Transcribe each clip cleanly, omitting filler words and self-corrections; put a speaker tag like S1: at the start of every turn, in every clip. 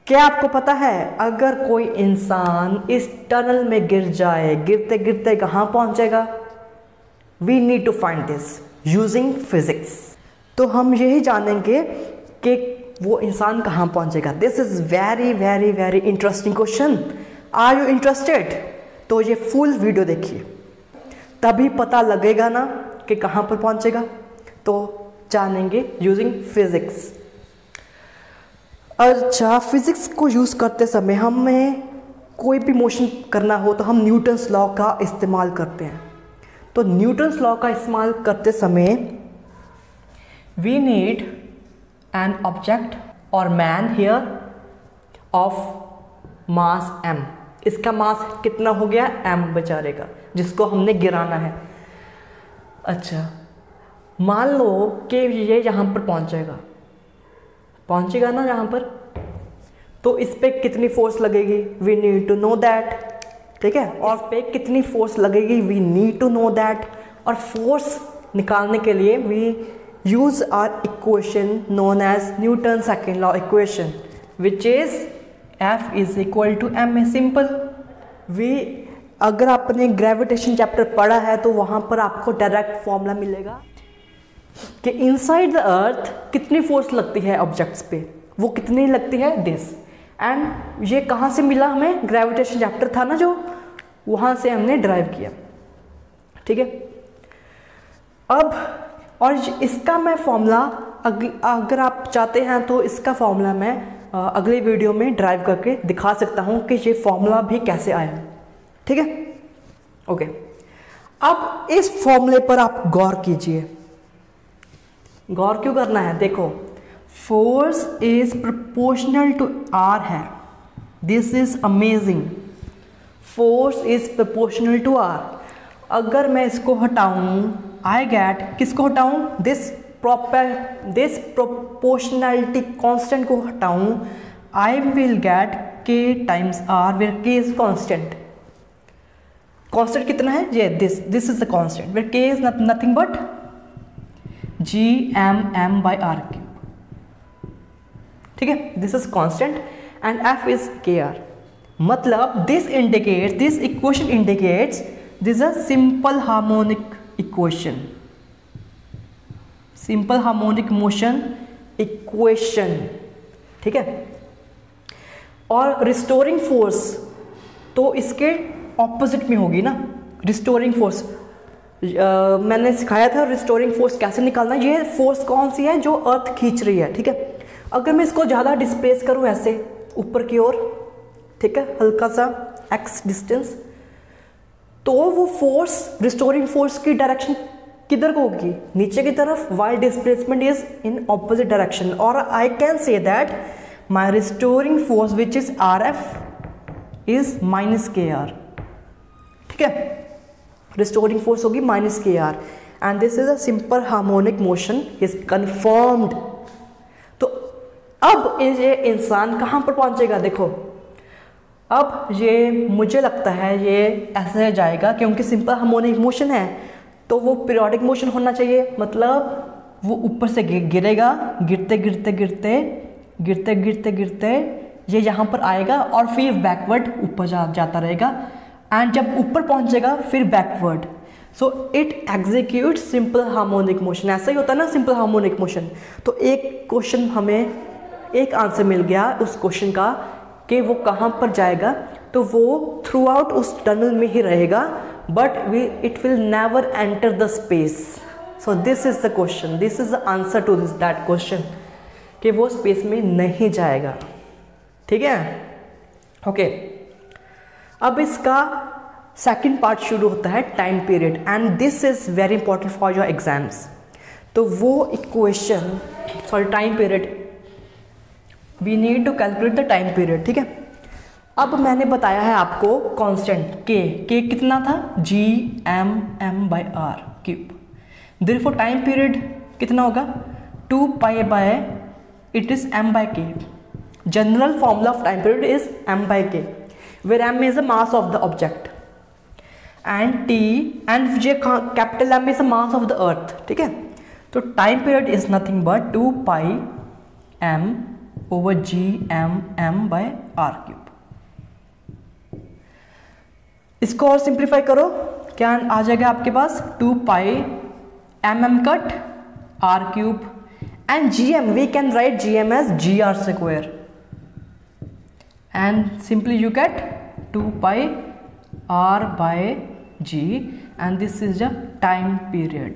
S1: क्या आपको पता है अगर कोई इंसान इस टनल में गिर जाए, गिरते गिरते कहाँ पहुँचेगा? We need to find this using physics. तो हम यही जानेंगे कि वो इंसान कहाँ पहुँचेगा। This is very very very interesting question. Are you interested? तो ये फुल वीडियो देखिए, तभी पता लगेगा ना कि कहाँ पर पहुँचेगा। तो जानेंगे यूजिंग फिजिक्स। अच्छा, फिजिक्स को यूज़ करते समय हमें कोई भी मोशन करना हो तो हम न्यूटन्स लॉ का इस्तेमाल करते हैं। तो न्यूटन्स लॉ का इस्तेमाल करते समय वी नीड एन ऑब्जेक्ट और man here of mass m। इसका मास कितना हो गया? m बेचारे का, जिसको हमने गिराना है। अच्छा, मान लो कि ये यहाँ पर पहुँचेगा ना यहाँ पर, तो इस पे कितनी फोर्स लगेगी? We need to know that. ठीक है, और इस पे कितनी फोर्स लगेगी? We need to know that. और फोर्स निकालने के लिए we use our equation known as Newton second law equation, which is F is equal to ma। Simple. अगर आपने ग्रेविटेशन चैप्टर पढ़ा है तो वहाँ पर आपको डायरेक्ट फॉर्मूला मिलेगा कि इनसाइड द अर्थ कितनी फोर्स लगती है ऑब्जेक्ट्स पे, वो कितनी लगती है? दिस। एंड ये कहाँ से मिला हमें? ग्रेविटेशन चैप्टर था ना जो, वहाँ से हमने ड्राइव किया। ठीक है, अब और इसका मैं फॉर्मूला अगर आप चाहते हैं तो इसका फॉर्मूला मैं अगले वीडियो में ड्राइव करके दिखा सकता हूँ कि ये फॉर्मूला भी कैसे आया। ठीक है, ओके। अब इस फॉर्मूले पर आप गौर कीजिए। गौर क्यों करना है? देखो, force is proportional to R है। This is amazing. Force is proportional to R. अगर मैं इसको हटाऊं, आई गेट, किसको हटाऊं? दिस प्रोपोर्शनैलिटी कांस्टेंट को हटाऊं, I will get k times r, where k is constant. Constant कितना है? ये this is the constant, where k is nothing but Gmm/r³। ठीक है, this is constant and F is kr। मतलब this equation indicates this a simple harmonic equation, simple harmonic motion equation. ठीक है, और restoring force तो इसके opposite में होगी ना। रिस्टोरिंग फोर्स मैंने सिखाया था रिस्टोरिंग फोर्स कैसे निकालना। ये फोर्स कौन सी है? जो अर्थ खींच रही है। ठीक है, अगर मैं इसको ज़्यादा डिस्प्लेस करूँ ऐसे ऊपर की ओर, ठीक है, हल्का सा x डिस्टेंस, तो वो फोर्स, रिस्टोरिंग फोर्स की डायरेक्शन किधर को होगी? नीचे की तरफ, while displacement is in opposite direction. और I can say that my restoring force which is RF is -kr। ठीक है, रिस्टोरिंग फोर्स होगी -kr and this is a simple harmonic motion is confirmed. तो अब ये इंसान कहाँ पर पहुँचेगा? देखो, अब ये मुझे लगता है ये ऐसे जाएगा, क्योंकि सिंपल हार्मोनिक मोशन है तो वो पीरियोडिक मोशन होना चाहिए। मतलब वो ऊपर से गिरेगा, गिरते गिरते गिरते गिरते गिरते गिरते ये यहाँ पर आएगा और फिर बैकवर्ड ऊपर जाता रहेगा, एंड जब ऊपर पहुँचेगा फिर backward. So it execute simple harmonic motion. ऐसा ही होता है ना सिंपल हार्मोनिक मोशन। तो एक क्वेश्चन, हमें एक आंसर मिल गया उस क्वेश्चन का कि वो कहाँ पर जाएगा। तो वो थ्रू आउट उस टनल में ही रहेगा, but it will never enter the space. So this is the question, this is the answer to this that question, कि वो स्पेस में नहीं जाएगा। ठीक है, ओके। अब इसका सेकंड पार्ट शुरू होता है time period, and this is very important for your exams. तो वो equation, sorry time period, we need to calculate the time period. ठीक है, अब मैंने बताया है आपको कांस्टेंट के कितना था? Gmm/r³। देयरफॉर टाइम पीरियड कितना होगा? 2π it is m/k। General formula of time period is m/k, where m is the mass of the object and t and j capital M is the mass of the earth। ठीक है, तो time period is nothing but 2π m over GMM/r³। इसको और simplify करो, क्या आ जाएगा आपके पास 2π mm cut r³ and gm we can write gm as gr² and simply you get 2πr/g and this is the time period।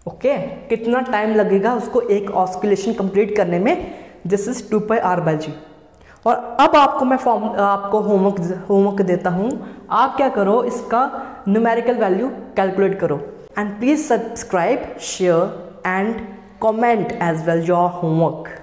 S1: Okay कितना time लगेगा उसको एक ऑस्किलेशन कंप्लीट करने में, दिस इज 2πr/g। और अब आपको मैं आपको होमवर्क देता हूँ, आप क्या करो, इसका न्यूमेरिकल वैल्यू कैलकुलेट करो and please subscribe, share and comment as well your homework.